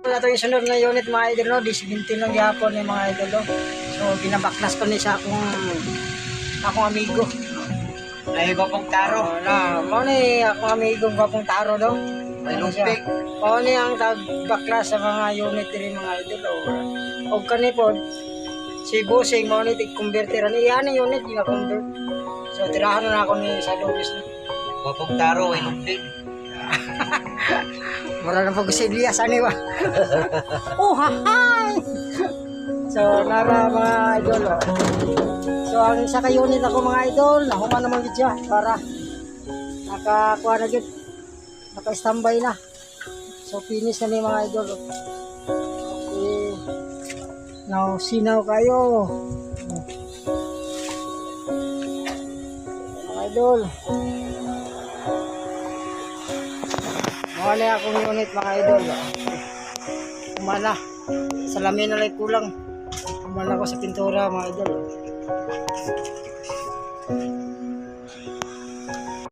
na ito yung sunod na unit mga idol, no? 17 lang yapon yung mga idol, no? So, binabaklas ko niya sa akong amigo. Ay, Gopong Taro. Mo ni akong amigo Gopong Taro, no? May lumpik. Mo ni ang baklas sa mga unit rin mga idol, o kanipod, si Busing, mo ni tig-converteran. Iyan yung unit, gina-convert. So, tirahan na ako ni sa Lobis, no? Gopong Taro, may lumpik. Mura na pag si Elias, ano ba? Oh, hahay! So, nara mga idol, oh. So, ang isa ka unit ako mga idol, nahuman naman gid para nakakuha na gid. Naka-standby na. So, finish na ni mga idol, oh. Okay. Now, sinaw kayo. Mga idol. Mawala akong unit mga idol. Umana. Salamin na lang kulang. Umana ko sa pintura mga idol.